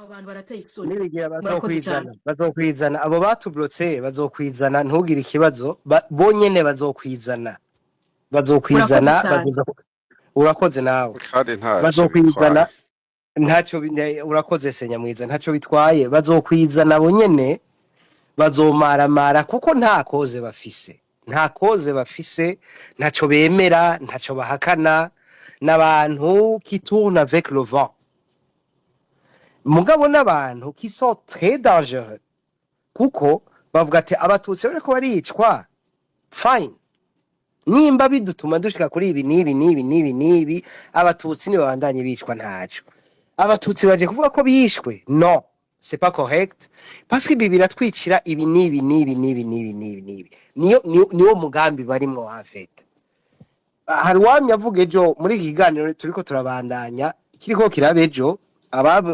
abo bantu barateye isoni nibigira murakoze cyane bazokwizana abo batublotse bazokwizana ntugire ikibazo bonyene bazokwizana murakoze cyane bazoza urakoze nawe kandi ntacyo bitwaye bazokwizana ntacyo urakoze senyamwiza ntacyo bitwaye bazokwizana bonyene bazomaramara kuko nta koze bafise ntacyo bemera ntacyo bahakana n'abantu qui tournent avec le vent mugabo n'abantu qui sont très dangereux kuko bavuga ati abatutsi bariko baricwa fine nimba bidutuma dushika kuri ibi nibi abatutsi ni babandanye bicwa ntaco abatutsi baje kuvuga ko bishwe no c'est pas correct parce que ibi biratwicira ibi nibi niyo mugambi barimwo en fait hari wamye avuga ejo muri iki kiganiro turiko turabandanya kiriko kiraba ejo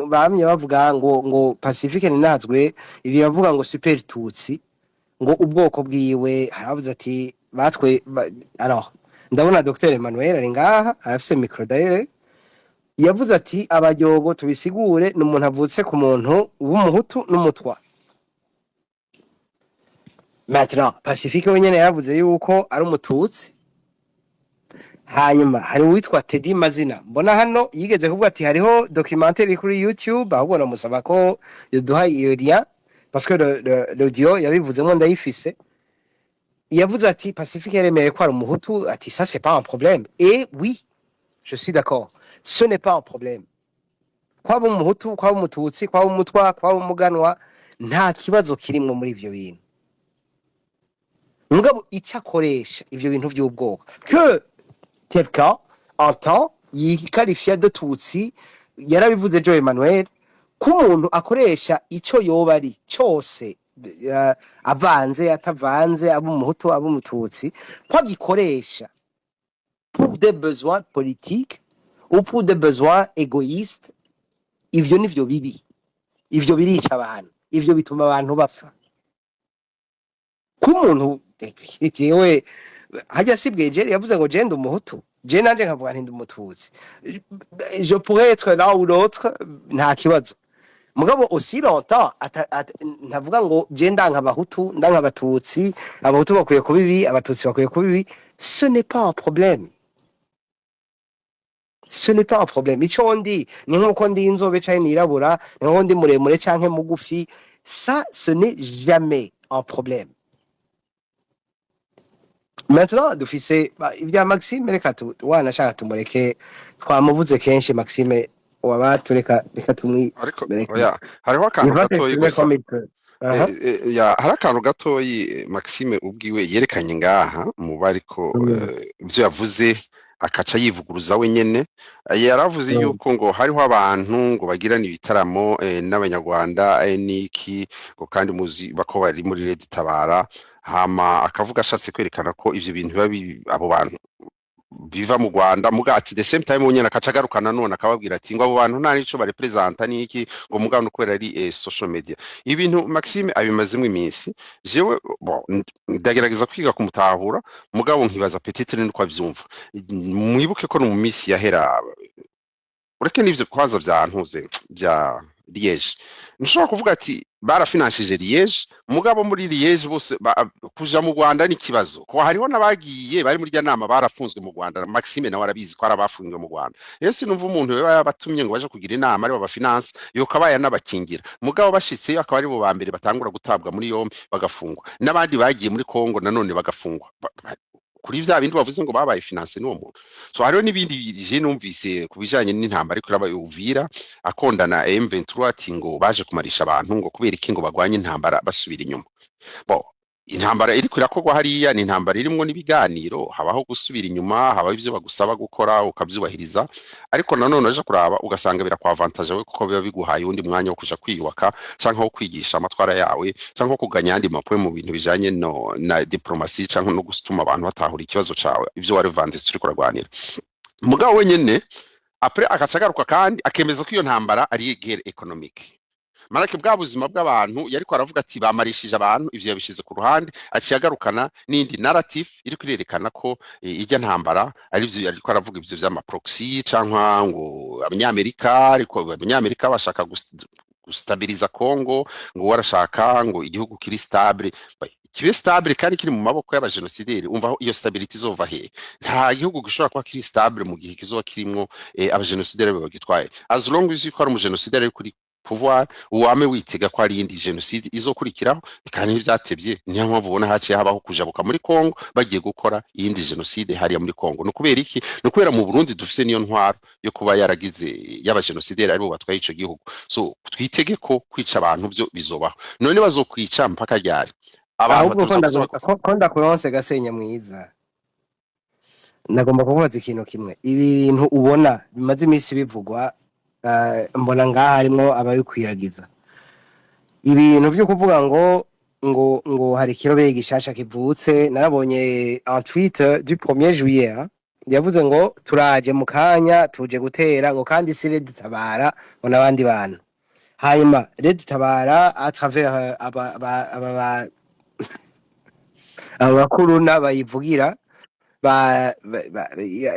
bamye bavuga ngo Pacifique ninazwe ibi bavuga ngo super tutsi ngo ubwoko bwiwe haravuze ati batwe alors ndabona Dr Emmanuel ari ngaha arafise micro d'ailleurs yavuze ati abajyogo tubisigure n'umuntu avutse ku muntu w'umuhutu n'umutwa maintenant Pacifique wenyene yavuze yuko ari umututsi hanyuma hari uwitwa Teddy Mazina mbona hano yigeze kuvuga ati hariho documentaire kuri YouTube ahubwo namusaba ko yaduha iyo lien parce que l'audio yabivuzemo ndayifise yavuze ati Pacifique yaremeye ko ari umuhutu ati ça c'est pas un problème et oui je suis d'accord ce n'est pas un problème kwaba umuhutu kwaba umututsi kwaba umutwa kwaba umuganwa nta kibazo kirimwe muri ivyo bintu mugabo icyakoresha ivyo bintu by'ubwoko que quelqu'un entend yiqualifia de tutsi yarabivuze Joe Emmanuel k'umuntu akoresha ico yoba ari cyose avanze atavanze abo umuhutu abo umututsi ko gikoresha pour des besoins politiques ou pour des besoins égoïstes ivyo nivyo bibi ivyo birica abantu ivyo bituma abantu bapfa k'umuntu jewe hajya sibweje yavuze ngo je ndi umuhutu je nanje nkavuga nti ndi umututsi je pourrais être là ou l'autre nta kibazo mugabo aussi longtemps ntavuga ngo je ndanka abahutu ndanka abatutsi abahutu bakwiye kubibi abatutsi bakwiye kubibi ce n'est pas un problème ce n'est pas un problème ico ndi ni nkuko ndi inzobe canke nirabura ni nkuko ndi muremure canke mugufi ça ce n'est jamais un problème. Maintenant dufise ibya Maxime reka wanashaka tumureke twamuvuze kenshi Maxime wabatu reka tumwi ariko oya hariho akantu gatoyi gusa hari akantu gatoyi Maxime ubwiwe yerekanye ngaha mu bariko ibyo yavuze akaca yivuguruza wenyene yaravuze yuko ngo hariho abantu ngo bagirana ibitaramo n'abanyarwanda niki ngo kandi muzi bako bari muri Red Tabara hama akavuga ashatse kwerekana ko ivyo bintu abo bantu biva mu Rwanda mugati the same time unyena kacagarukana none akababwira ati ngo abo bantu nta nico barepresenta niki ngo mugano kwera ari social media ibintu Maxime abimazimwe iminsi jewe ndagerageza kwiga kumutahura mugabo nkibaza petite n'uko avyumva mwibuke ko no mu minsi yahera ureke n'ivyo kwaza vyantuze bya Liège nshobora kuvuga ati barafinanshije Liège mugabo muri Liège bose kuja mu Rwanda ni kibazo ko hariho nabagiye bari muri rya nama barafunzwe mu Rwanda Maxime nawe arabizi ko arabafungiwe mu Rwanda ese numva umuntu we yabatumye ngo baje kugira inama ari bafinance yo kabaya nabakingira mugabo bashitse akaba ari bo bambere batangura gutabwa muri yombi bagafungwa nabandi bagiye muri Kongo nanone bagafungwa kuri vya bindi bavuze ngo babaye finance n'uwo muntu so hariho nibindi je numvise kubijanye n'intambara ariko rabaye Uvira akondana M23 ati ngo baje kumarisha abantu ngo kubera iki ngo bagwanye intambara basubira inyuma bo intambara iri kurakogwa hariya ni intambara irimwo nibiganiro habaho gusubira inyuma habaho ivyo bagusaba gukora ukavyubahiriza ariko nanone aje kuraba ugasanga bira kwa avantage we kuko biba biguhaye undi mwanya wo kuja kwiyubaka canke wo kwigisha amatwara yawe canke wo kuganya andi mapwe mu bintu bijanye no na diplomasi canke no gustuma abantu batahura ikibazo cawe ivyo wari vanze turi kuragwanira mugabo wenyene après akacagaruka kandi akemeza ko iyo ntambara ari guerre économique marake bwa buzima bw'abantu yariko aravuga ati bamarishije abantu ivyo yabishize ku ruhande aciyagarukana n'indi narrative iri kurerekana ko ijya ntambara ari ivyo yariko aravuga ivyo vy'ama proxy canka ngo abanyamerika ariko abanyamerika bashaka gustabiliza Congo ngo warashaka ngo igihugu kiri stable kibe stable kandi kiri mu maboko y'abajenosideri umva iyo stability izova he nta gihugu gishobora kuba kiri stable mu gihe kizoba kirimo abajenosideri bagitwaye as long as you are umujenosideri kuri pouvoir uwame witega ko ari indi genocide izokurikiraho kandi ntibyatebye niyo mpamvu ubona haciye habaho kujabuka muri Congo bagiye gukora iyindi genocide hariya muri Congo no kubera iki no kubera mu Burundi dufise niyo ntwaro yo kuba yaragize y'abajenosideri aribo batwaye ico gihugu so twitege ko kwica abantu byo bizobaho none bazokwica mpaka ryari ahubwo ko ndakuronse Gasenya mwiza nagomba kuvuza ikintu kimwe ibi bintu ubona bimaze iminsi bivugwa mbona ngaha harimo ababikwiragiza ibintu byo kuvuga ngo hari kirobeye gishasha kivutse narabonye en tweet du 1er juillet yavuze ngo turaje mu kanya tuje gutera ngo kandi si Red Tabara ngo nabandi bantu hanyuma Red Tabara à travers abakuru n'abayivugira ba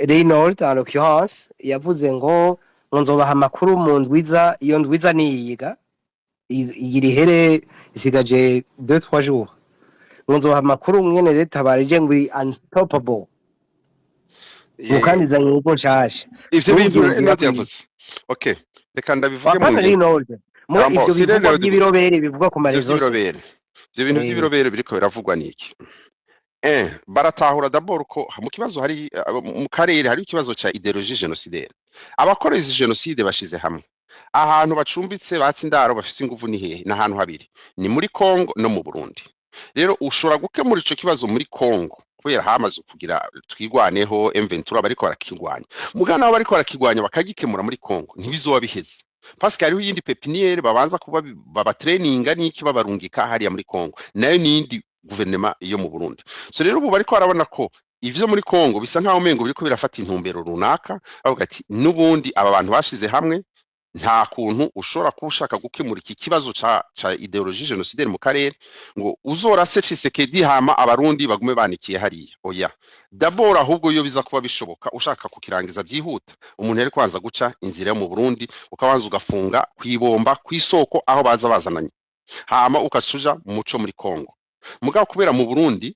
Reynold en l'occurrence yavuze ngo nzobaha amakuru mu ndwiza iyo ndwiza niyiga irihere isigaje 2-3 jours nzobaha amakuru mwene Leta barije ngo unstoppable mukaniza nyugo nshasha ivyo bintu yavuze okay reka ndabivuge mu ivyo bivuga by'ibirobere bivuga ku marezo ivyo bintu by'ibirobere biriko biravugwa niki baratahura d'abord ko mu kibazo hari mu karere hari ikibazo ca ideologie génocidaire abakoreza genocide bashize hamwe ahantu bacumbitse batsindaro bafise inguvu ni hehe n'ahantu habiri ni muri Congo no mu Burundi rero ushobora gukemura ico kibazo muri Congo kubera hamaze kugira twigwaneho M23 bariko barakigwanya mugana bariko barakigwanya bakagikemura muri Congo ntibizoba biheze parce que hariho yindi pepiniere babanza kuba baba traininga niki babarungika hariya muri Congo nayo nindi guverinoma yo mu Burundi so rero ubu bariko barabona ko ivyo muri Congo bisa nkaho mengo biriko birafata intumbero runaka bavuga ati nubundi aba bantu bashize hamwe nta kuntu ushobora kushaka gukemura iki kibazo ca ideologie génocidaire mu karere ngo uzorase Tshisekedi hama abarundi bagume banikiye hariya oya d'abord ahubwo iyo biza kuba bishoboka ushaka kukirangiza byihuta umuntu yari kwanza guca inzira yo mu Burundi ukabanza ugafunga kwibomba kwisoko aho baza bazananye hama ukasuja mu muco muri Congo mugabo kubera mu Burundi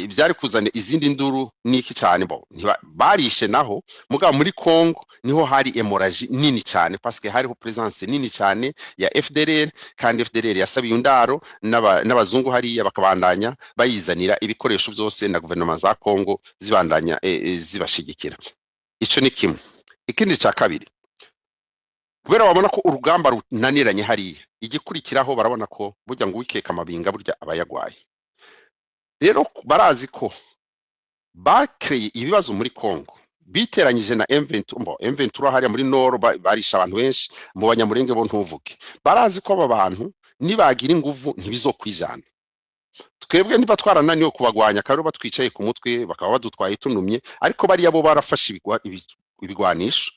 byari kuzana izindi nduru niki cyane bo barishe naho mugabo muri Congo niho hari hemorrhage nini cyane parce que hariho presence nini cyane ya FDLR kandi FDLR yasabiye undaro n'abazungu hariya bakabandanya bayizanira ibikoresho byose na guverinoma za Congo zibandanya zibashigikira ico ni kimwe ikindi cya kabiri kubera babona ko urugamba runaniranye hariya igikurikiraho barabona ko burya ngo wikeka amabinga burya abayagwaye rero barazi ko bakreye ibibazo muri Congo biteranyije na M23 hariya muri Nord barisha abantu benshi mu banyamurenge bo ntuvuke barazi ko aba bantu nibagira inguvu ntibizokwijana twebwe niba twarananiwe kubagwanya karo batwicaye ku mutwe bakaba badutwaye tunumye ariko bari abo barafashe ibigwanisho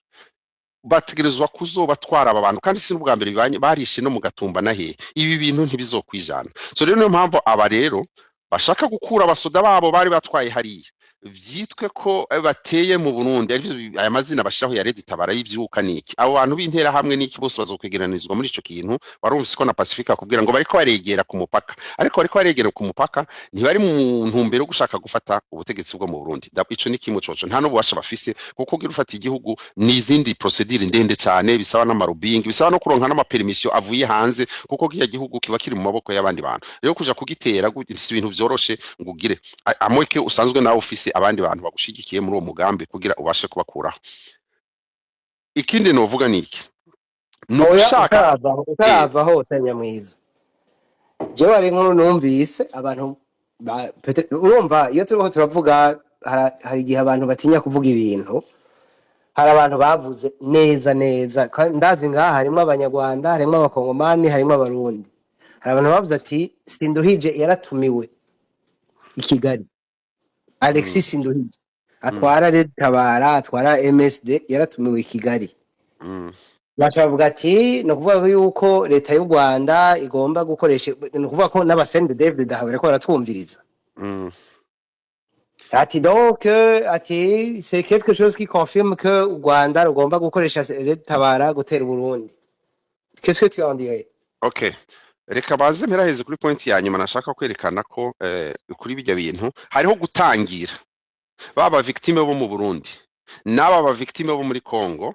bategerezwa kuzobatwara aba bantu kandi si n'ubwa mbere barishe no mu Gatumba nahe ibi bintu ntibizokwijana so rero niyo mpamvu aba rero bashaka gukura abasoda babo bari batwaye hariya vyitwe ko bateye mu Burundi aya mazina bashiraho ya Red Tabara y'ivyuka niki abo bantu b'intera hamwe niki bose bazokwegeranizwa muri ico kintu warumvise ko na Pacifica kubwira ngo bariko baregera ku mupaka ariko bariko baregera ku mupaka ntibari mu ntumbero gushaka gufata ubutegetsi bwo mu Burundi ico ni kimwe coco nta no bubasha bafise kuko gira ufata igihugu n'izindi procedure ndende cyane bisaba n'amarubing bisaba no kuronka n'amapermission avuye hanze kuko kiya gihugu kiba kiri mu maboko y'abandi bantu rero kuja kugitera ibintu byoroshe ngugire amoke usanzwe nawe ufise abandi bantu bagushigikiye muri uwo mugambi kugira ubashe kubakuraho ikindi novuga niki nushaka utavaho Tanyamwiza jewe ari nkuru numvise abantu urumva iyo turiko turavuga hari igihe abantu batinya kuvuga ibintu hari abantu bavuze neza ndazi ngaha harimo abanyarwanda harimo abakongomani harimo abarundi hari abantu bavuze ati Sinduhije yaratumiwe i Kigali Alexis Sinduhije atwara Red Tabara atwara MSD yaratumiwe i Kigali bashavuga ati no kuvuga yuko leta y'u Rwanda igomba gukoresha no kuvuga ko n'abasende David ahabere ko baratwumviriza ati donc ati c'est quelque chose qui confirme que u Rwanda rugomba gukoresha Red Tabara gutera Burundi qu'est-ce que tu en dirais Okay. Reka baze mperaheze kuri point ya nyuma nashaka kwerekana ko kuri bijya bintu hariho gutangira baba victime bo mu Burundi n'aba ba victime bo muri Congo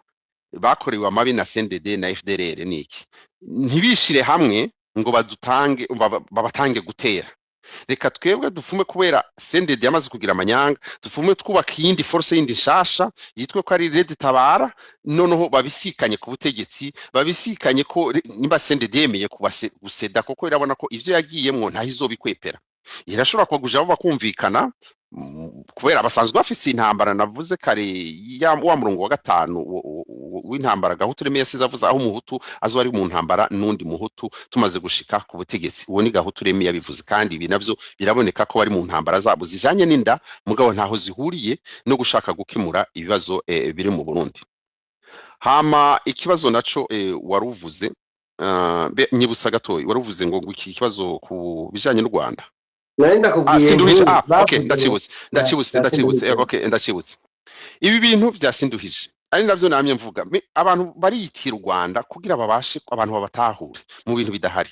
bakorewe amabi na CNDD na FDLR niki ntibishire hamwe ngo badutange babatange gutera. Reka twebwe dufume kubera CNDD yamaze kugira amanyanga dufume twubaka iyindi force yindi nshasha yitwe ko ari Red Tabara noneho babisikanye ku butegetsi babisikanye ko nimba CNDD yemeye guseda koko irabona ko ivyo yagiyemwo nta izobikwepera irashobora kuguja abo bakumvikana kubera abasanzwe bafise intambara navuze kare wa murongo wa gatanu w'intambara Gahutu Reme yasize avuze aho umuhutu azo ari mu ntambara nundi muhutu tumaze gushika ku butegetsi uwo ni Gahutu Reme yabivuze kandi ibi navyo biraboneka ko bari mu ntambara zabo zijanye n'inda mugabo ntaho zihuriye no gushaka gukemura ibibazo biri mu Burundi. Hama ikibazo naco waruvuze nyibusa gatoyi waruvuze ngo iki kibazo ku bijanye n'u Rwanda. Okay, ndakibutse okay, ndakibutse ibi bintu byasinduhije ari navyo namye mvuga abantu bariyitira u Rwanda kugira babashe abantu babatahure mu bintu bidahari.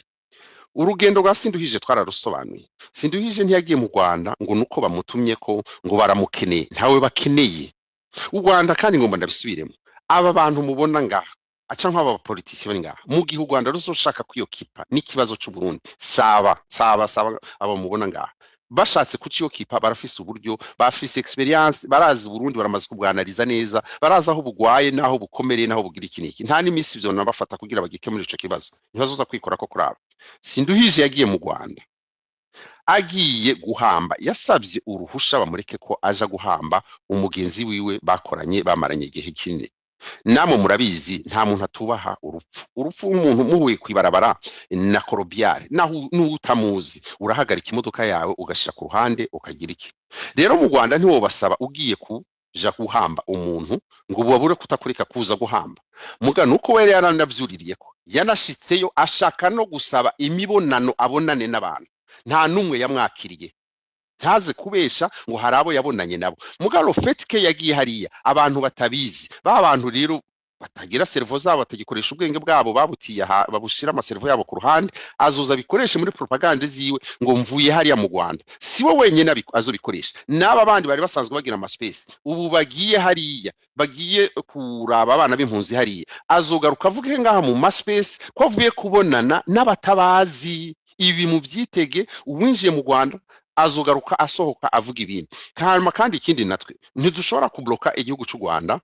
Urugendo rwa Sinduhije twararusobanuye. Sinduhije ntiyagiye mu Rwanda ngo nuko bamutumye ko ngo baramukeneye ntawe bakeneye u Rwanda kandi ngomba ndabisubiremo aba bantu mubona ngaha aca nk'aba politiciens bari ngaha mu gihe u Rwanda ruzoshaka kwiyokipa n'ikibazo cy'u Burundi saba abo mubona ngaha bashatse kuciyokipa barafise uburyo bafise experience barazi Burundi baramaze kubwanariza neza baraza aho bugwaye naho bukomereye naho bugira ikiniki nta n'imisi byo nabafata kugira bagikemure ico kibazo ntibazoza kwikora ko kuraba. Sinduhije yagiye mu Rwanda agiye guhamba yasabye uruhusha bamureke ko aja guhamba umugenzi wiwe bakoranye bamaranye igihe kinini. Namwe murabizi nta muntu atubaha urupfu umuntu muhuye kwibarabara na korobiare naho n'utamuzi urahagarika imodoka yawe ugashira ku ruhande ukagira iki. Rero mu Rwanda ntiwo basaba ugiye kuja guhamba umuntu ngo babure kutakurika kuza guhamba muga nuko were yaranavyuririye ko yanashitseyo ashaka no gusaba imibonano abonane n'abantu nta numwe yamwakiriye ntaze kubesha ngo harabo yabonanye nabo mugaro fetike yagiye hariya abantu batabizi ba bantu rero batagira servo zabo batagikoresha ubwenge bwabo babutiye babushira amaservo yabo ku ruhande azoza bikoreshe muri propaganda ziwe ngo mvuye hariya mu Rwanda siwe wenyene azobikoresha n'aba bandi bari basanzwe bagira ama space ubu bagiye hariya bagiye kuraba abana b'impunzi hariya azogaruka avuge ngaha mu ma space ko avuye kubonana n'abatabazi ibi mu byitege uwinjiye mu Rwanda azogaruka asohoka avuga ibintu kandi ikindi natwe ntidushobora kubloka igihugu cy'u Rwanda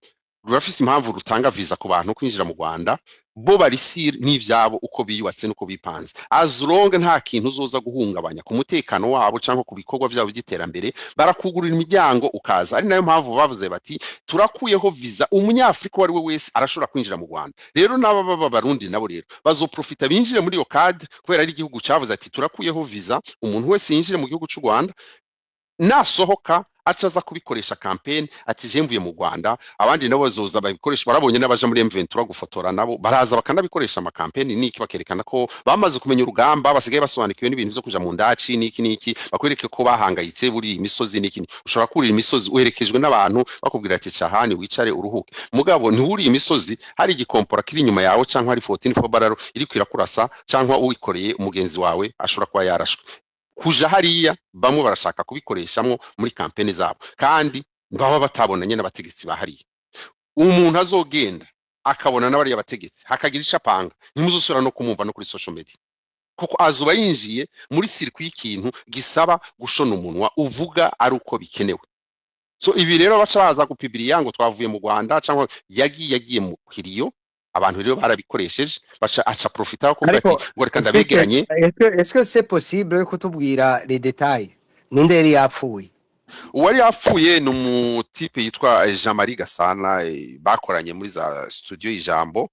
rurafise impamvu rutanga visa ku bantu kwinjira mu Rwanda bo barisir n'ivyabo uko biyubatse nuko bipanze as long nta kintu uzoza guhungabanya ku mutekano wabo canke ku bikorwa byabo by'iterambere barakugurira imiryango ukaza ari nayo mpamvu bavuze bati turakuyeho visa umunyafrika wari we wese arashobora kwinjira mu Rwanda. Rero n'aba barundi nabo rero bazoprofita binjire muri yo cadre kubera ari igihugu cavuze ati turakuyeho visa umuntu wese yinjire mu gihugu cy'u Rwanda nasohoka acaza kubikoresha campaign ati je mvuye mu Rwanda abandi nabo bazoza babikoresha barabonye n'abaje muri M23 gufotora nabo baraza bakanabikoresha ama campaign niki bakerekana ko bamaze kumenya urugamba basigaye basobanukiwe n'ibintu byo kuja mu ndaci niki bakwereke ko bahangayitse buri imisozi niki ushobora kurira imisozi uherekejwe n'abantu bakubwira ati cahani wicare uruhuke mugabo nturi imisozi hari igikompora kiri inyuma yawe canke hari 14 fobararo iri kwirakurasa canke uwikoreye umugenzi wawe ashobora kuba yarashwe kuja hariya bamwe barashaka kubikoreshamwo muri campaign zabo kandi baba batabonanye n'abategetsi bahariye. Umuntu azogenda akabona n'abari abategetsi hakagira icapanga ntimuzusura no kumumva no kuri social media kuko azuba yinjiye muri circuit y'ikintu gisaba gushona umunwa uvuga ari uko bikenewe. So ibi rero baca baza gupibiriya ngo twavuye mu Rwanda cyangwa yagiye mu kiriyo abantu rero barabikoresheje baca aca profita ko ati ngo reka ndabegeranye. Est-ce que c'est possible kutubwira les détails ninde yari yapfuye? Uwari yapfuye ni umutipe yitwa Jean-Marie Gasana bakoranye muri za studio y'Ijambo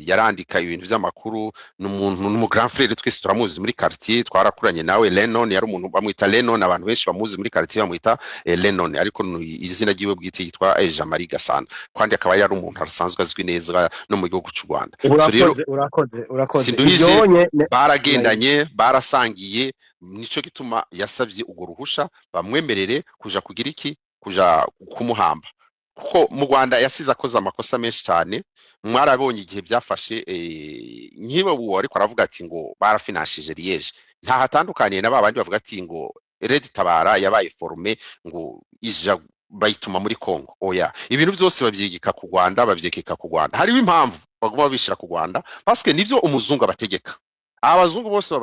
yarandika ibintu by'amakuru n'umuntu n'umu grand frère twese turamuzi muri quartier twarakuranye nawe Lennon yari umuntu bamwita Lennon abantu benshi bamuzi muri quartier bamwita Lennon ariko izina ryiwe bwite yitwa Jean-Marie Gasana kandi akaba yari umuntu arasanzwe azwi neza no mu gihugu cy'u Rwanda. Urakoze baragendanye barasangiye nico gituma yasabye ugo ruhusha bamwemerere kuja kugira iki kuja kumuhamba kuko mu Rwanda yasize akoze amakosa menshi cyane mwarabonye igihe byafashe nkibe uwo ariko aravuga ati ngo barafinanshije Liège nta hatandukaniye na babandi bavuga ati ngo Red Tabara yabaye forme ngo ija bayituma muri Congo oya ibintu byose babyigika ku Rwanda babyekeka ku Rwanda hariho impamvu baguma bishira ku Rwanda parce que nivyo umuzungu abategeka abazungu bose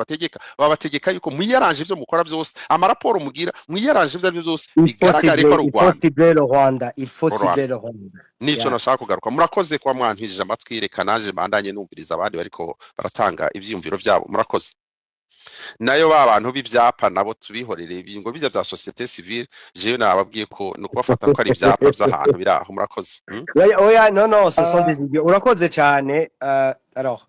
babategeka yuko mwiyaranje ivyo mukora byose amaraporo mugira mwiyaranje ivyo byose bigaragare ko il faut cibler le Rwanda nico nashaka kugaruka murakoze kwa mwantwije amatwi reka naje bandanye numviriza abandi bariko baratanga ivyiyumviro byabo murakoze nayo babantu b'ivyapa nabo tubihorere ngo bijya bya societe civile jewe nababwiye ko no kubafata ko ari ivyapa by'ahantu biraho murakoze oya no ce sont des idiots urakoze cyane alors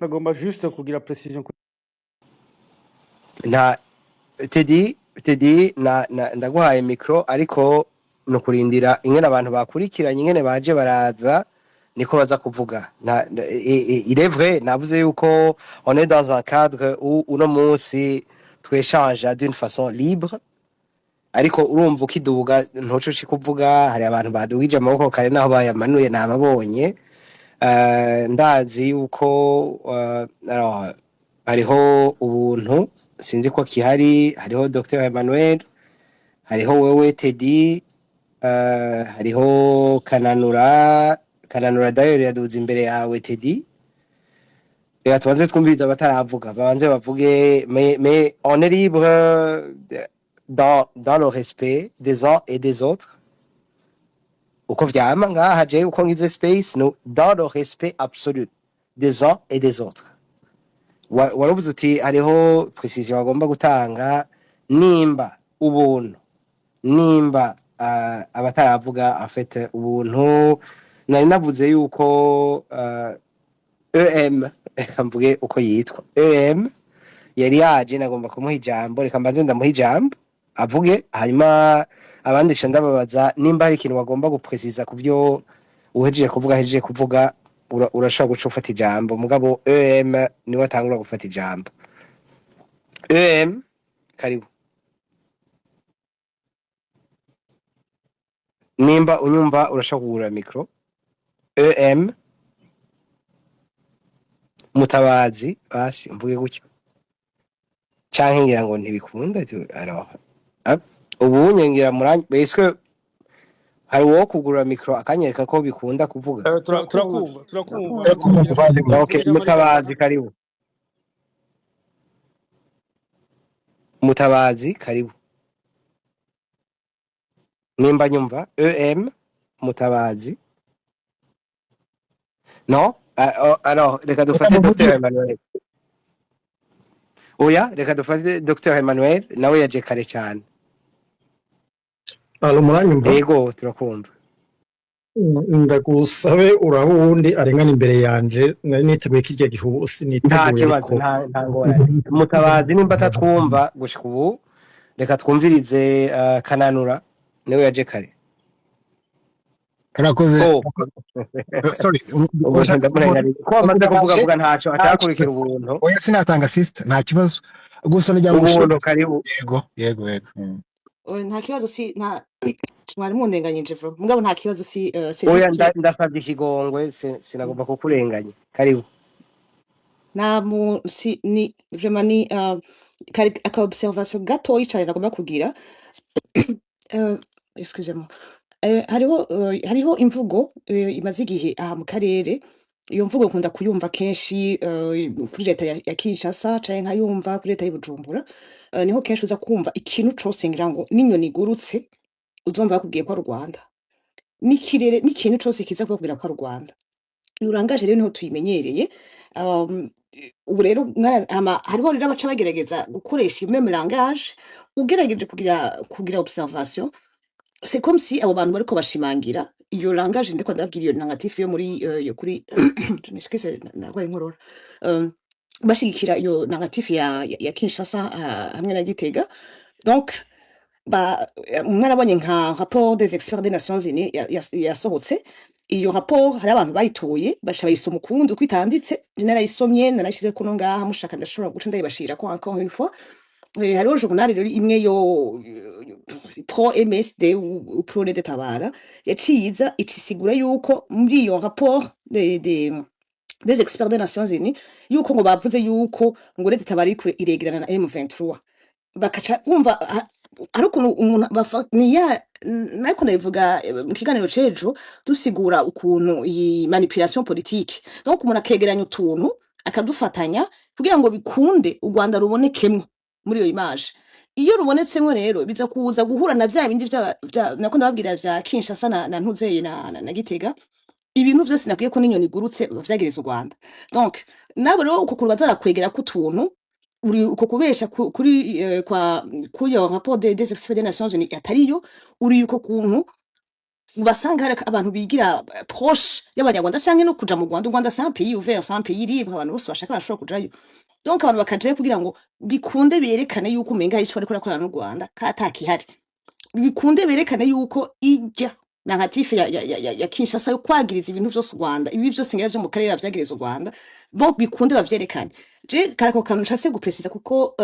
nagomba juste kugira precision na Teddy ndaguhaye micro ariko no kurindira ingene abantu bakurikiranye ingene baje baraza niko baza kuvuga il est vrai navuze yuko on est dans un cadre où uno munsi twéchange d'une façon libre ariko urumva ukiduga ntocuci kuvuga hari abantu baduwije amaboko kare naho bayamanuye nababonye ndazi yuko hariho ubuntu sinzi ko kihari hariho Dr Emmanuel hariho wewe Teddy hariho kananura dayo yaduze imbere yawe Teddy reka tubanze twumviriza bataravuga babanze bavuge mais on est libre dans le respect des uns et des autres uko vyama ngaha je uko ngize space no dans le respect absolu des uns et des autres waravuze uti hariho precision bagomba gutanga nimba ubuntu nimba abataravuga en fait ubuntu nari navuze yuko EM mvuge uko yitwa EM yari yaje nagomba kumuha ijambo reka mbanze ndamuha ijambo avuge hanyuma abandi ndababaza nimba hari ikintu bagomba gupreciza kuvyo uhejeje kuvuga urashaka guca ufata ijambo mugabo EM niwe atangura gufata ijambo EM karibu nimba unyumva urashaka kugura micro EM Mutabazi basi mvuge gutyo canke ngira ngo ntibikunda alors ubu nyengera muranye beswe hari wo kugura micro akanyereka ko bikunda kuvuga turakumva okay Mutabazi karibu Mutabazi karibu nimba nyumva EM Mutabazi non alors reka dufate Dr Emmanuel oya reka dufate Dr Emmanuel nawe yaje kare cyane alo muranyumva yego turakumva ndagusabe urahundi arengana imbere yanje nari niteguye kirya gihubusi niteguye ko nta ngorane Mutabazi nimba tatwumva gushika ubu reka twumvirize kananura niwe yaje kare karakoze sorry ko amaze kuvuga ntaco atakurikira ubuntu oya sinatanga sister nta kibazo gusa najya ubuntu karibu yego nta kibazo si nta mwari mundenganyije vuba mugabo nta kibazo si oya ndasabye ikigongwe sinagomba kukurenganya karibu na mu si ni vraiment ni aka observation gato yicare nagomba kugira excusez-moi hariho imvugo imaze igihe aha mu karere iyo mvugo nkunda kuyumva kenshi kuri leta ya Kinshasa canke nkayumva kuri leta y'Ubujumbura niho kenshi uza kumva ikintu cose ngira ngo n'inyoni igurutse uzumva bakubwiye ko ari Rwanda n'ikirere n'ikintu cose kiza kubabwira ko ari Rwanda urangaje rero niho tuyimenyereye ubu rero hariho rero abaca bagerageza gukoresha même langage ugerageje kugira observation c'est comme si abo bantu bariko bashimangira iyo langage ndiko ndabwira iyo negatif yo muri yo kuri je m'excuse nagwaye inkorora bashigikira iyo negatif ya Kinshasa hamwe na Gitega donc mwarabonye nka rapport des experts des Nations Unies yasohotse iyo rapport hari abantu bayitoye baca bayisoma ukundi uko itanditse narayisomye narashize kuno ngaha mushaka ndashobora guca ndayibashira ko encore une fois hariho journal rero imwe yo pro MSD ou pro Leta Tabara yaciye iza isigura yuko muri iyo rapport des experts des Nations Unies yuko ngo bavuze yuko ngo Leta Tabara iriko iregerana na M23 bakaca bumva ari ukuntu umuntu niya nariko ndabivuga mu kiganiro cejo dusigura ukuntu iyi manipulation politique donc umuntu akegeranya utuntu akadufatanya kugira ngo bikunde u Rwanda rubonekemwo muri iyo image iyo rubonetsemwo rero biza kuza guhura na vya bindi nako ndababwira vya Kinshasa na Ntuzeye na Gitega ibintu vyose nakwiye ko n'inyoni igurutse bavyagereza u Rwanda donc nabo rero uko bazara kwegera ku tuntu uri uko kubesha kuri kuyo rapport des experts des Nations Unies atariyo uri uko kuntu basanga hari abantu bigira proche y'abanyarwanda canke no kuja mu Rwanda u Rwanda c'est un pays ouvert c'est un pays libre abantu bose bashaka bashobora kujayo donc abantu bakaje kugira ngo bikunde berekane yuko umenga ico bariko rakorana n'u Rwanda katakihari bikunde berekane yuko ijya narrative ya Kinshasa yo kwagiriza ibintu vyose u Rwanda ibi vyose ngira vyo mu karere bavyagereza u Rwanda bo bikunde bavyerekane je karako kantu nshatse guprecisa kuko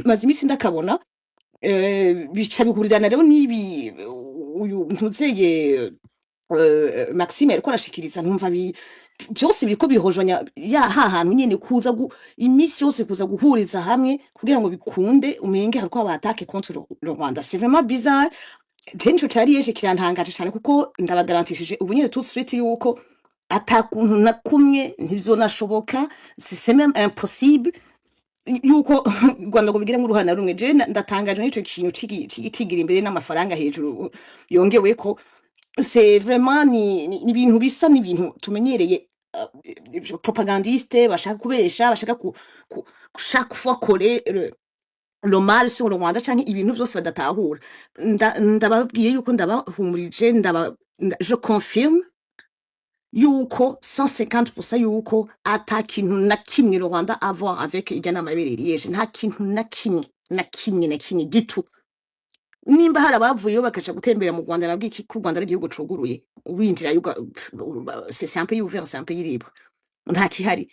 maze imisi ndakabona bica bihurirana rero nibi uyu Ntuzeye Maxime ariko arashikiriza ntumva byose biriko bihojonya ya hantu nyene kuza imisi yose kuza guhuriza hamwe kugira ngo bikunde umenge hariko abatake contre le Rwanda c'est vraiment bizarre jenjo cari yeje kirantangaje cyane kuko ndabagarantishije ubu nyene tout de suite yuko atakuntu na kumwe ntivyonashoboka c'est même impossible yuko Rwanda ngo bigire mu ruhana rumwe je ndatangaje n'ico kintu cigitigira imbere n'amafaranga hejuru yongewe ko c'est vraiment ni bintu bisa ni bintu tumenyereye propagandiste bashaka kubesha bashaka chaque fois coller le mal sur le Rwanda canke ibintu vyose badatahura ndababwiye yuko ndabahumurije je confirme yuko 150% yuko ata kintu na kimwe le Rwanda avoir avec igana mabere Liège nta kintu na kimwe du tout nimba hari abavuyeyo bakaca gutembera mu Rwanda nabwo iki ku Rwanda ari igihugu cuguruye winjira c'est un pays ouvert c'est un pays libre nta kihari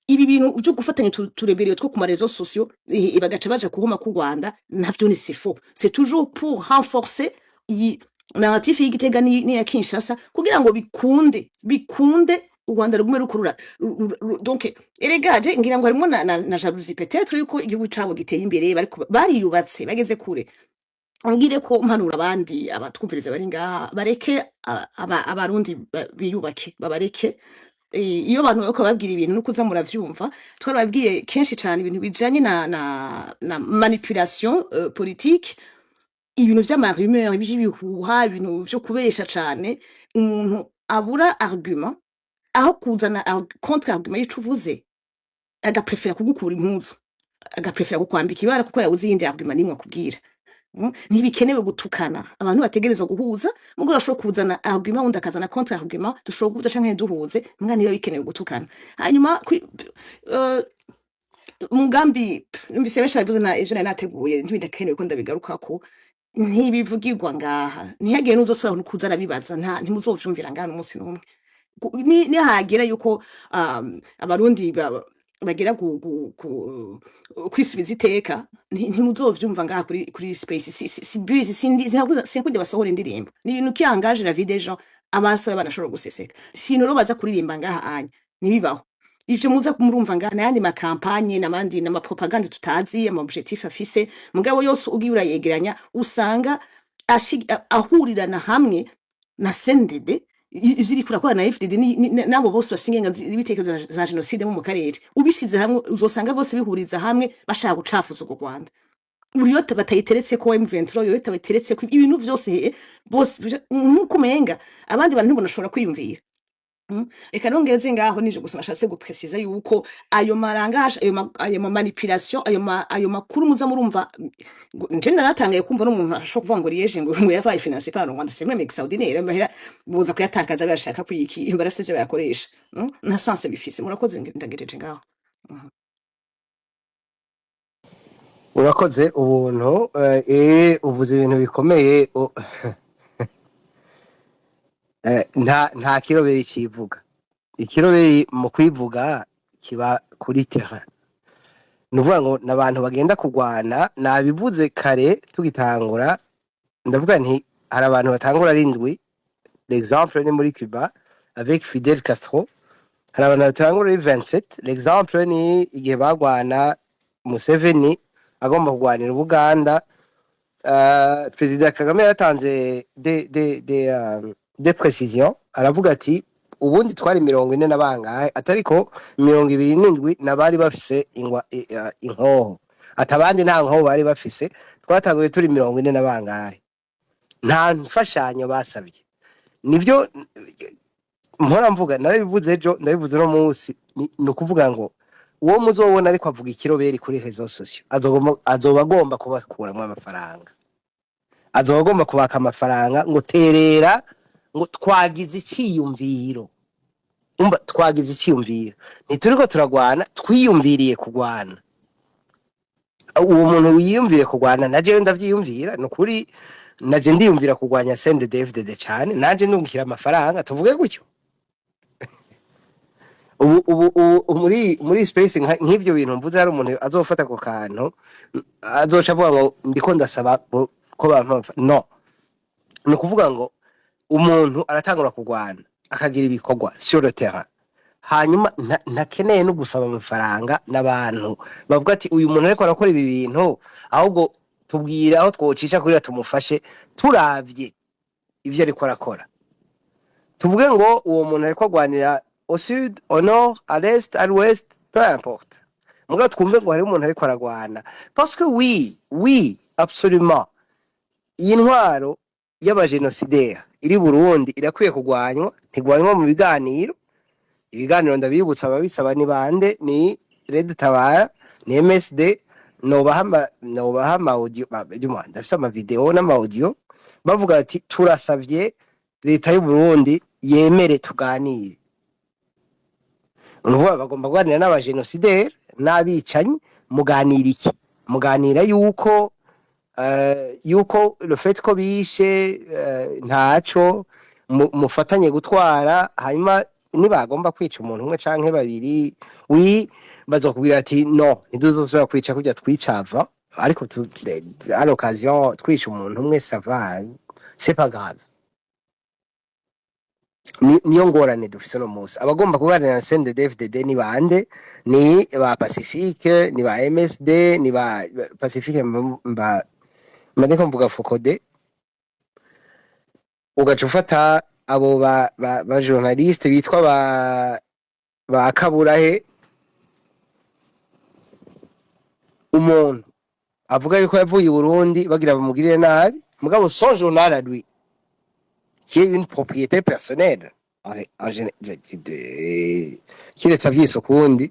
ibi bintu byo gufatanya turebereye two ku marezo sociaux bagaca baje kuhoma ku Rwanda navyo ni c'est faux c'est toujours pour renforcer narrative y'Igitega ni ya Kinshasa kugira ngo bikunde u Rwanda rugume rukurura donc eregaje ngira ngo harimo na jalousie peut-être yuko igihugu cabo giteye imbere bariyubatse bageze kure ngire ko mpanura abandi abatwumviriza bari ngaha bareke abarundi biyubake babareke iyo abantu bako babwira ibintu no kuza muravyumva twarababwiye kenshi cyane ibintu bijanye na manipulation politique ibintu vy'amarumeur ibihuha ibintu vyo kubesha cyane umuntu abura argument aho kuzana contre argument yicuvuze agaprefera kugukura impuzu agaprefera kukwambika ibara kuko yabuze yindi argument nimwe kubwira ntibikenewe gutukana abantu bategerezwa guhuza mugo rashobora kuzana argument undi akazana contre argument dushobora kuvuza canke duhuze mbwa niba bikenewe gutukana hanyuma umugambi numvise benshi bavuze na ejo nateguye ntibidakenewe ko ndabigarukako ntibivugirwa ngaha ntihagiye n'uzosubira kuzana bibaza ntimuzovyumvira ngaha n'umunsi n'umwe nihagera yuko abarundi bagera kwisubiza iteka ntimuzovyumva ngaha kuri space si busy sinkujya basohora indirimbo ni ibintu kiangaje la vie des gens abasaba banashobora guseseka sinoro baza kuririmba ngaha anya nibibaho ivyo muza murumva ngaha n'ayandi makampanye n'amandi n'amapropagande tutazi ama objectif afise mugabo yose ugiye urayegeranya usanga ahurirana hamwe na CNDD ziri kurakora na FDD nabo bose basingenga ibitekerezo za genocide mu karere ubishize hamwe uzosanga bose bihuriza hamwe bashaka gucafuza u Rwanda uriyote batayiteretse ko M23 yote bateretse ko ibintu vyose bose nkuko menga abandi bantu ntibonashobora kwiyumvira reka nongeze ngaho nije gusa nashatse guprecisa yuko ayo marangage ayo manipulation ayo makuru muza murumva nje naratangaye kumva no muntu ashobora kuvuga ngo Liège ngo yabaye finance par Rwanda c'est même extraordinaire mahera buza kuyatakaza bashaka kuyiki imbarase byo bakoresha na sense bifise murakoze ndagereje ngaho urakoze ubuntu uvuze ibintu bikomeye nta kiroberi civuga ikiroberi mu kwivuga kiba kuri terrain nuvuga ngo nabantu bagenda kugwana nabivuze kare tugitangura ndavuga nti hari abantu batangura rindwi l'exemple ni muri Cuba avec Fidel Castro hari abantu batangura 27 l'exemple ni igihe bagwana Museveni agomba kugwanira Buganda President Kagame yatanze de précision aravuga ati ubundi twari 40 na bangahe atariko 27 nabari bafise inkoho atabandi nta nkoho bari bafise twataguye turi 40 na bangahe nta mfashanyo basabye nivyo mpora mvuga narabivuze ejo ndabivuze no munsi no kuvuga ngo uwo muzobona ariko avuga ikiroberi kuri réseaux sociaux azoba agomba kubakuramwe amafaranga azoba agomba kubaka amafaranga ngo terera ngo twagize iciyumviro umba twagize iciyumviro ntituriko turagwana twiyumviriye kugwana uwo muntu wiyumvire kugwana naje ndavyiyumvira nukuri naje ndiyumvira kugwanya CNDD-FDD cyane naje ndungikira amafaranga tuvuge gutyo ubu muri space nk'ivyo bintu mvuze hari umuntu azofata ko kantu azoca avuga ngo ndiko ndasaba ko bampa no no kuvuga ngo umuntu aratangura kugwana akagira ibikorwa sur le terrain hanyuma ntakeneye no gusaba amafaranga n'abantu bavuga ati uyu muntu ariko arakora ibi bintu ahubwo tubwira aho twocisha kuri tumufashe turavye ivyo ariko arakora tuvuge ngo uwo muntu ariko agwanira au sud au nord à l'est à l'ouest peu importe muga twumve ngo hari umuntu ariko aragwana parce que oui absolument iyi ntwaro y'abagénocidaire iri Burundi irakwiye kugwanywa ntigwanywa mu biganiro ibiganiro ndabibutsa ababisaba ni bande ni Red Tabara ni MSD no bahama audio babjuma sama video na audio bavuga ati turasavye leta y'u Burundi yemere tuganire unuvuga bagomba kuganira n'abagénocidaire n'abicanyi muganira iki muganira yuko le fait ko bishe ntaco mufatanye gutwara hanyuma nibagomba kwica umuntu umwe canke babiri bazokubwira ati no ntiduzosubira kwica kujya twicava ariko à l'occasion twica umuntu umwe ça va c'est pas grave niyo ngorane dufise no munsi abagomba kuganira na CNDD-FDD ni bande ni ba Pacifique ni ba MSD ni ba Pacifique mba madeko mvuga Focode ugaca ufata abo ba journaliste bitwa ba Kaburahe umuntu avuga yuko yavuye i Burundi bagira bamugirire nabi mugabo son journal à lui qui est une propriété personnelle en général kiretse avyiso kundi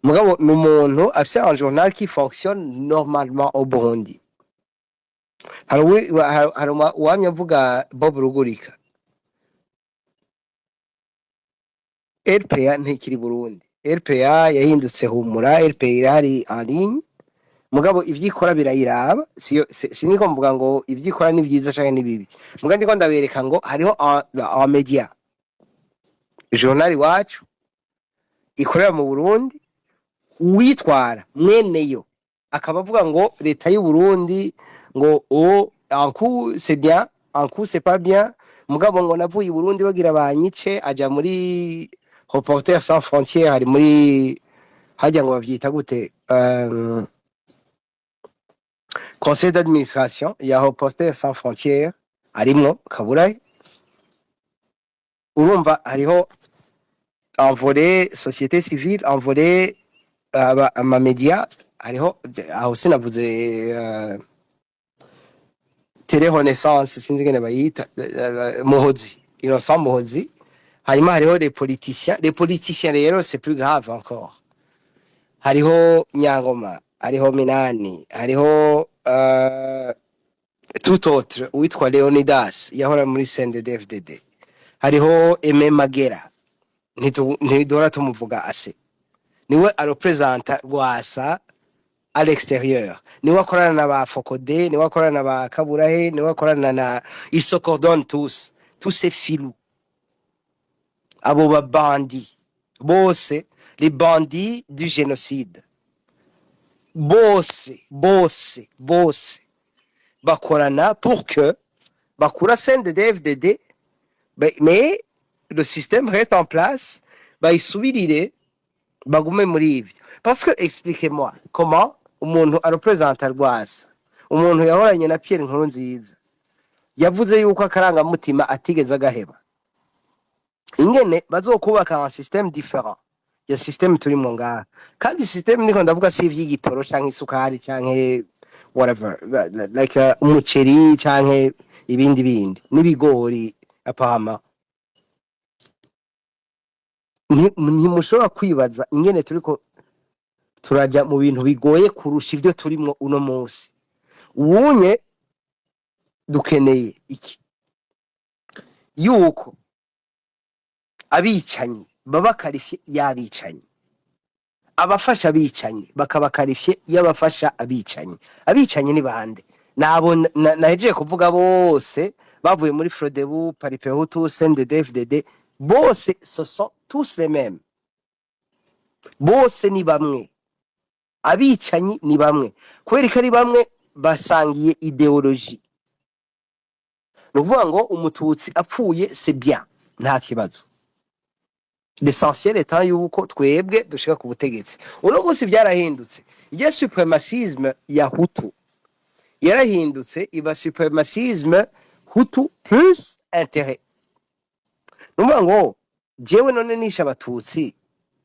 mugabo n'umuntu afise un journal qui fonctionne normalement au Burundi hari uwamye avuga Bob Rugurika RPA ntikiri Burundi RPA yahindutse humura RPA irahari en ligne mugabo ivyikora birayiraba siniko mvuga ngo ivyikora ni byiza canke ni bibi muga ndiko ndabereka ngo hariho en media journal wacu ikorera mu Burundi witwara mweneyo akaba avuga ngo leta y'u Burundi ngo un coup c'est bien un coup c'est pas bien mugabo ngo navuye i Burundi bagira banyice aja muri Reporters sans frontières hari muri hajya ngo bavyita gute conseil d'administration ya Reporters sans frontières arimwo Kaburahe urumva hariho un volet société civile un volet ama media hariho aho sinavuze télé renaissance sinzi ngene bayita Muhozi Innocent Muhozi hanyuma hariho les politiciens rero c'est plus grave encore hariho Nyangoma hariho Minani hariho tout autre witwa Leonidas yahora muri CNDD-FDD hariho Aimé Magera ntidora tumuvuga assez niwe représente Rwasa à l'extérieur niwe akorana na ba Focode niwe akorana na ba Kaburahe niwe akorana na ils se coordonnent tous ces filous abo ba bandits bose les bandits du génocide bose bakorana pour que bakura CNDD-FDD mais le système reste en place bayisubirire bagume muri ivyo parce que expliquez-moi comment umuntu arepresenta Rwasa umuntu yahoranye na Pierre Nkurunziza yavuze yuko akarangamutima atigeze agaheba ingene bazokubaka un système différent ya système turimo ngaha kandi système niko ndavuga si ivy'igitoro canke isukari canke whatever like umuceri canke ibindi n'ibigori apama ntimushobora kwibaza ingene turiko turaja mu bintu bigoye kurusha ivyo turimo uno munsi ubunye dukeneye iki yuko abicanyi baba karifye y'abicanyi abafasha abicanyi bakaba karifye y'abafasha abicanyi ni bande nabo nahejeje kuvuga bose bavuye muri Frodebu Paripehutu CNDD-FDD bose ce sont tous les mêmes bose ni bamwe abicanyi ni bamwe kubera ko ari bamwe basangiye ideologie nuvuga ngo umututsi apfuye c'est bien nta kibazo l'essentiel étant yuko twebwe dushika ku butegetsi uno munsi byarahindutse igihe supremacisme ya Hutu yarahindutse iba supremacisme Hutu plus intérêt nuvuga ngo jewe none nisha abatutsi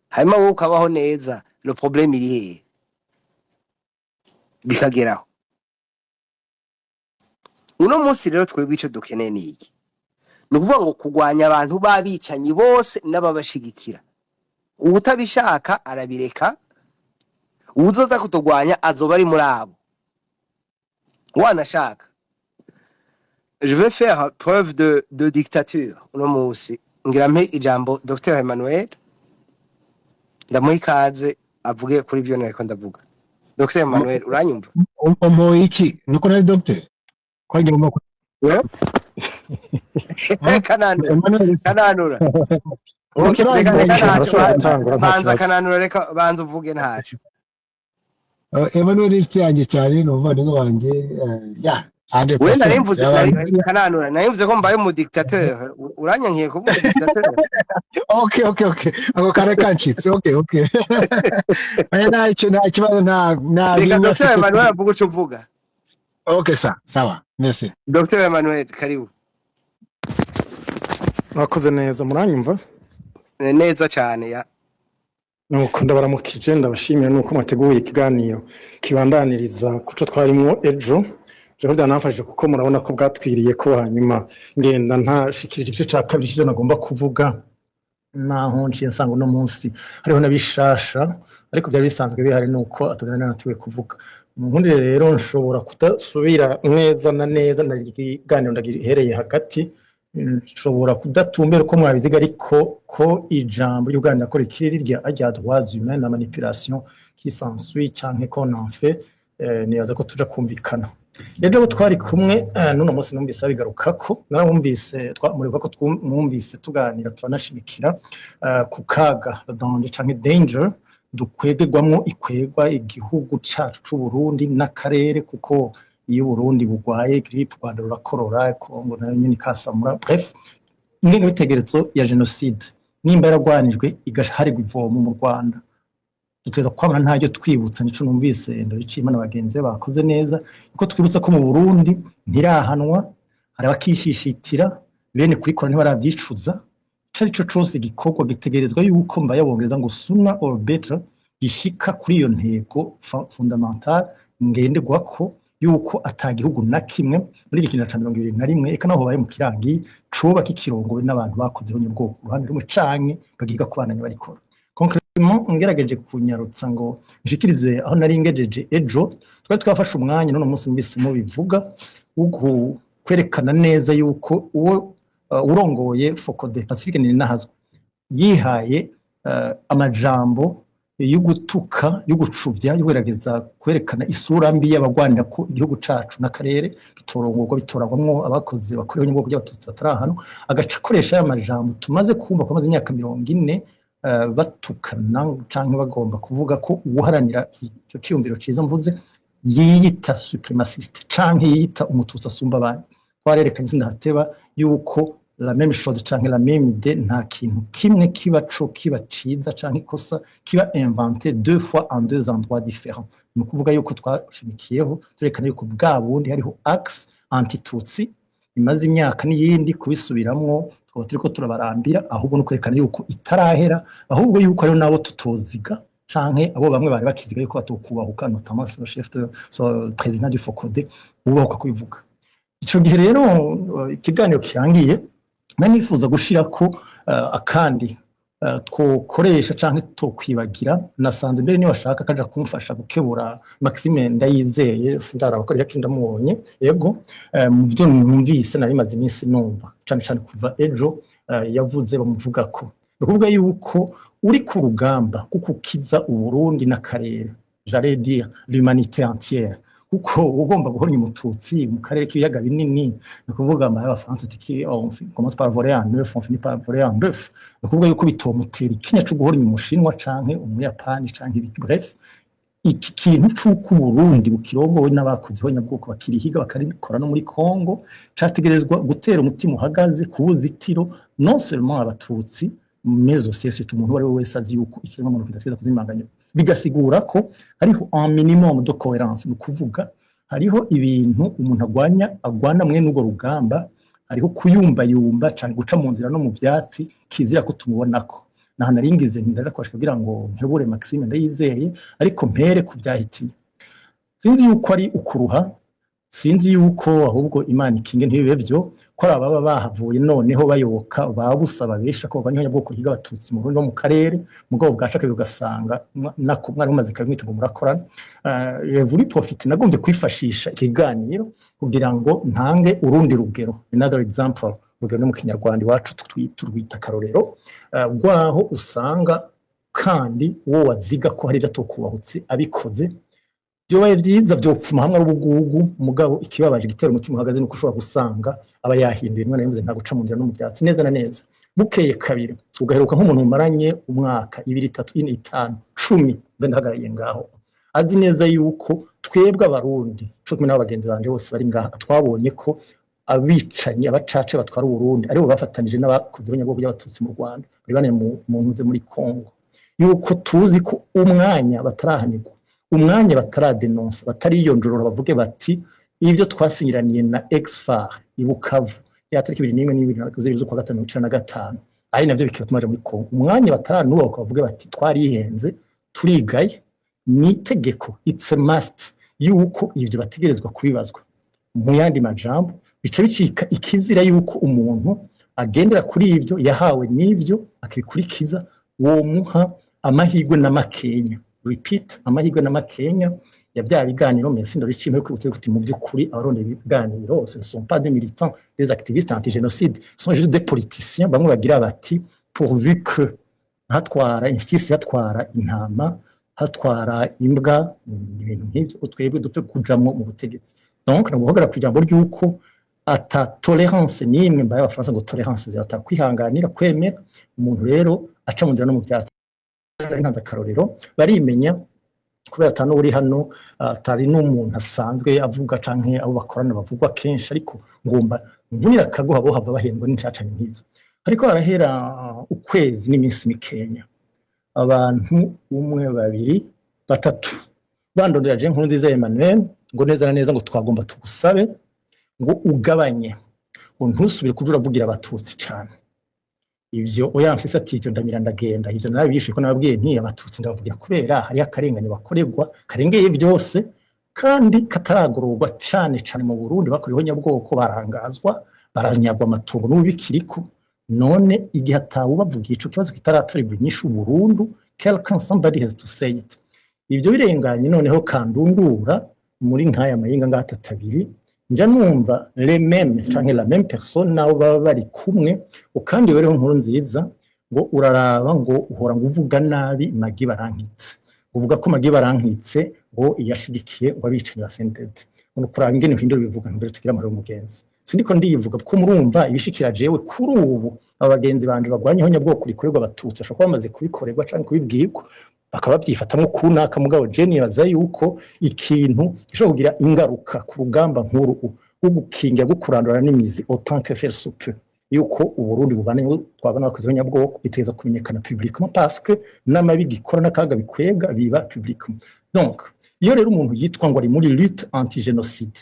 hanyuma wowe ukabaho neza le problème iri hehe bikageraho uno munsi rero twebwe ico dukeneye ni iki ni ukuvuga ngo kurwanya abantu babicanyi bose n'ababashigikira ubutabishaka arabireka uwuzoza kutugwanya azoba ari muri abo wanashaka je vais faire preuve de dictature uno munsi ngira mpe ijambo Dr Emmanuel ndamuha ikaze avuge kuri byo nariko ndavuga Dr Emmanuel uranyumva Omo iki nuko nari doctor kwagira mu kananura kananura reka banza uvuge ntacu Emmanuel inshuti yanjye cyane n'umuvandimwe wanjye ya 100%. wenda nimvuze kananura nayivuze ko mbaye mu dictateur uranyankiye kuvuga dictateur okay ako kare kancitse okay nta kibazo nta reka Dr Emmanuel avuga uco uvuga okay sawa merci Dr Emmanuel karibu Mwakoze neza muranyumva neza cyane ya nuko ndabaramukije ndabashimira nuko mwateguye ikiganiro kibandaniriza kuco twarimo ejo rero byanamfashije kuko murabona ko bwatwiriye ko hanyuma ngenda ntashikirije igice ca kabiri cyo nagomba kuvuga naho nciye nsanga no munsi hariho nabishasha ariko byari bisanzwe bihari nuko atagana natiwe kuvuga umuntu rero nshobora kudasubira neza na neza ndagiganiro ndagihereye hagati nshobora kudatumbera uko mwabiziga ariko ko ijambo ry'Uganda ko rikiri rya droits humains na manipulation qui s'ensuit canke qu'on en fait niyaza ko tuja kumvikana rero twari kumwe none munsi numvise abigarukako narumvise twamureka ko twumvise tuganira turanashimikira ku kaga danger canke danger dukwegwamwo ikwegwa igihugu cacu c'u Burundi n'akarere kuko iyo Burundi bugwaye grippe Rwanda rurakorora Kongo nayo nyine kasamura bref ingene bitegerezo ya genocide nimba yaragwanijwe igaharirwa ivomo mu Rwanda duteza kwamana ntajyo twibutsa nico numvise ndabicima n'abagenzi bakoze neza uko twibutsa ko mu Burundi ntirahanwa hari abakishishitira bene kurikora ntibaravyicuza carico cose gikorwa gitegerezwa yuko mba yabongereza ngo sooner or better gishika kuri iyo ntego fundamental ngenderwako yuko atagihugu na kimwe muri igikina ca 2021 eka naho baye mu kirangi coba kikirongowe n'abantu bakozeho nyubwoko uruhande rumwe canke bagiga kubandanya barikora concrètement ngerageje kunyarutsa ngo njikirize aho nari ngejeje ejo twari twafashe umwanya none umunsi mbisi mu bivuga uko kwerekana neza yuko uwo urongoye Focode Pacifique ni nahazwa yihaye amajambo yugutuka yugucuvya yugerageza kwerekana isura mbi y'abagwanira ko igihugu cacu n'akarere bitorongorwa bitoragwamwo abakoze bakorewe nyubwo by'abatutsi batarahano agaca koresha y'amajambo tumaze kumva ko amaze imyaka 40 batukana canke bagomba kuvuga ko uharanira ico ciyumviro ciza mvuze yiyita supremaciste canke yiyita umututsi asumba abandi twarerekanye sindateba yuko la même chose canke la même idée nta kintu kimwe kiba ciza canke ikosa kiba inventé deux fois en deux endroits différents ni ukuvuga yuko twashimikiyeho turekana yuko bwa bundi hariho axe antitutsi imaze imyaka n'iyindi kubisubiramwo twaba turiko turabarambira ahubwo no kwerekana yuko itarahera ahubwo yuko ari nabo tutoziga canke abo bamwe bari bakiziga yuko batokubahuka notamment le chef de président du FOCODE ubahuka kubivuga ico gihe rero ikiganiro kirangiye nanifuza gushirako akandi twokoresha canke tokwibagira nasanze mbere niyo bashaka kaja kumfasha gukebura Maxime Ndayizeye sindaraba ko yakinda mubonye yego mu byo numvise nari maze iminsi numva cane kuva ejo yavuze bamuvuga ko ukuvuga yuko uri ku rugamba kuko ukiza Uburundi n'akarere j'allais dire l'humanité entière kuko ugomba guhornya umututsi mu karere k'ibiyaga binini nukuvuga ama y'abafaransa tiki on commence par voler en neuf on finit par voler en bœuf nukuvuga yuko bitomutera ikinya cyo guhornya umushinwa canke umuyapani canke bref iki kintu cy'uko Burundi bukirongowe n'abakozi b'abanyabwoko bakirihiga bakarikora no muri Congo categerezwa gutera umutima uhagaze kubuzitiro non seulement abatutsi mais aussi c'est umuntu wari wese azi yuko ikiremwa muntu kidasigaza kuzimanganya bigasigura ko hariho un minimum de cohérence no kuvuga hariho ibintu umuntu agwana mwe n'ugo rugamba hariho kuyumba cyane guca mu nzira no mu byatsi kizira ko tumubonako naho naringize ndarakwashika kugira ngo ntebure Maxime Ndayizeye ariko mpere ku byahitiye sinzi yuko ari ukuruha sinzi yuko ahubwo Imana ikinge ntibibe byo ko ababa bahavuye noneho bayoboka babusaba besha ko banyonya bwoko higa abatutsi mu Burundi no mu karere mugabo bwashaka bigasanga nakumwe rumaze kabimwita ngo murakorana voulu profiter nagombye kwifashisha ikiganiro kugira ngo ntange urundi rugero another example rugero mu kinyarwanda iwacu turwita karorero rwaho usanga kandi wo waziga ko hari ratokubahutse abikoze byobaye byiza byopfuma hamwe ubugugu mugabo ikibabaje gitera umutima uhagaze nuko ushobora gusanga aba yahinduye mwana yemeze nta guca mu nzira no mu byatsi neza na neza bukeye kabiri ugaheruka nk'umuntu umaranye umwaka 2 3 4 5 10 ndahagaraye ngaho azi neza yuko twebwe abarundi cyo kumwe n'abagenzi banje bose bari ngaha twabonye ko abicanyi abacace batwara Burundi aribo bafatanije n'abakoze b'abanyabwoko y'abatutsi mu Rwanda bari bane mu ntuze muri Congo yuko tuzi ko umwanya batarahanirwa umwanya bataradenonsa batariyonjorora bavuge bati ivyo twasinyiraniye na Exfar ibukavu ya tariki 21 z'ukwa gatanu 2015 ari navyo bikira tumaje muri Congo umwanya bataranuba bavuge bati twarihenze turigaye ni itegeko it's a must yuko ivyo bategerezwa kubibazwa mu yandi majambo bica bicika ikizira yuko umuntu agendera kuri ivyo yahawe n'ivyo akikurikiza wo muha amahigwe n'amakenya repeat amahigwe n'amakenya ya bya biganiro mesi ndoricime ko kuti mu byukuri abaronde biganiro ce ne sont pas des militants des activistes anti-génocide sont juste des politiciens bamwe bagira bati pourvu que hatwara injustice hatwara intama hatwara imbwa ibintu nk'ibyo utwebwe dupfe kujamwo mu butegetsi donc namuhogara ku ijambo ry'uko ata tolerance nimwe mbaye abafaransa ngo tolerance zirata kwihanganira kwemera umuntu rero aca mu nzira no mu byatsi nkanza karorero barimenya kubera atano uri hano atari n'umuntu asanzwe avuga canke abo bakorana bavugwa kenshi ariko ngomba mvunira kago habo hava bahembwa n'incaca nkizo ariko arahera ukwezi n'iminsi mikenya abantu 1 2 3 bandondera je nkuru nziza Emmanuel ngo neza na neza ngo twagomba tugusabe ngo ugabanye ngo ntusubire kujura vugira abatutsi cyane ivyo oyamfise ati ivyo ndamira ndagenda ivyo narabishe ko nababwiye nti abatutsi ndabavugira kubera hari akarenganye bakorerwa karengeye byose kandi kataragororwa cyane mu Burundi bakuriho nyabwoko barangazwa baranyagwa amatungo n'ubikiriko none igihe atawu bavugiye ico kibazo kitaratorerwa inyishu Burundi quelqu'un somebody has to say it ivyo birenganye noneho kandundura muri nkaya mayinga ngatatabiri nja numva les mêmes canke la même personne nawo baba bari kumwe ukandi wereho nkuru nziza ngo uraraba ngo uhora nguvuga nabi magi barankitse uvuga ko magi barankitse ngo yashigikiye ngo abicanyi basendede uno kuranga ingene hindura bivuga mbere tugira amaro mugenzi sindiko ndivuga kuko murumva ibishikira jewe kuri ubu abagenzi banje bagwanyeho nyabwoko rikorerwa abatutsi bashobora kuba bamaze kubikorerwa canke kubibwirwa bakaba bavyifatamwo kunaka mugabo Jenny yaza yuko ikintu gishobora kugira ingaruka ku rugamba nkuru rwo gukingira bwo kurandura n'imizi autant que faire se peut yuko uburundi bubane twabana bakoze nyabwoko biteza kumenyekana publiquement parce que n'amabi gikora n'akaga bikwega biba publiquement. Donc iyo rero umuntu yitwa ngo ari muri lutte anti génocide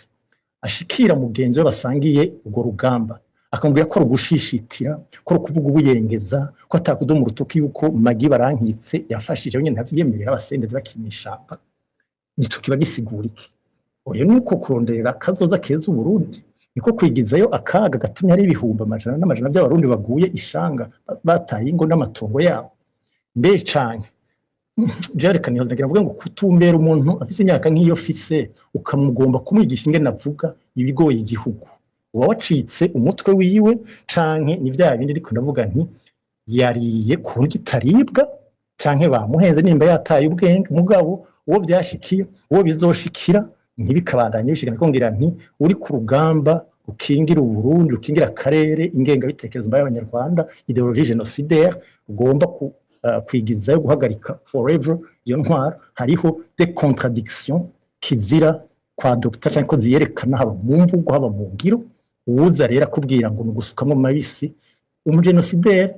ashikira mugenzi we basangiye ubwo rugamba akambwira ko rugushishitira ko kuvuga ubuyengeza ko atakudo mu rutoki yuko magi barankitse yafashije nyine ntavyemerera abasendeze bakinishamba nico kiba gisigura iki oyo nuko kuronderera kazoza keza uburundi niko kwigizayo akaga gatumye ari ibihumbi amajana n'amajana by'abarundi baguye ishanga bataye ingo n'amatongo yabo mbe canke Jerekana yoza ngira ngo kutumbera umuntu afise imyaka nk'iyo fise ukamugomba kumwigisha ingene avuga ibigoye igihugu uba wacitse umutwe wiwe canke ni vya bindi ariko ndavuga nti yariye ku gitaribwa canke bamuhenze nimba yataye ubwenge mugabo uwo byashikiye uwo bizoshikira ntibikabandanye bishikana kongira nti uri ku rugamba ukingira uburundi ukingira akarere ingenga bitekerezo y'abanyarwanda ideologie génocidaire ugomba kwigizayo guhagarika forever iyo ntwara hariho des contradictions kizira kwa Dr. canke ko ziyerekana haba mu mvugo haba mu ngiro uwuza rero akubwira ngo nugusukamwe mabisi umugenocidere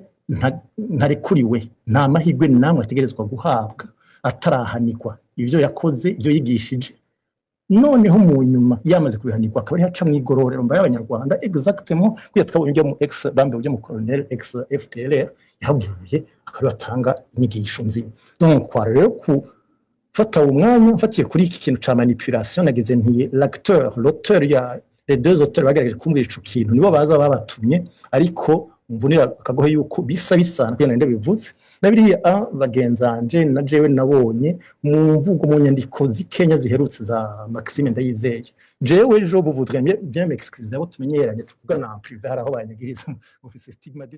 ntarekuriwe nta mahirwe namwe ategerezwa guhabwa atarahanirwa ivyo yakoze ivyo yigishije noneho mu nyuma yamaze kubihanirwa akaba ari haca mwigororero mbaye abanyarwanda exactement kuya twabonye ujya mu ex bambe ujya mu colonel ex FTLR yavuye akaba atanga inyigisho nzima donc kwa rero ku fata umwanya mfatiye kuri iki kintu ca manipulation nagize ntiye l'auteur ya les deux auteurs bagerageje kumbwira ico kintu nibo baza babatumye ariko mvunira akagohe yuko bisa bisana kugira ngo ndabivuze nabiriya bagenzanje na jewe nabonye mu mvugo mu nyandiko zikenya ziherutse za Maxime Ndayizeye jewe je vous voudrais bien m'excuser abo tumenyeranye tuvugana en privé haraho banyagiriza office stigma de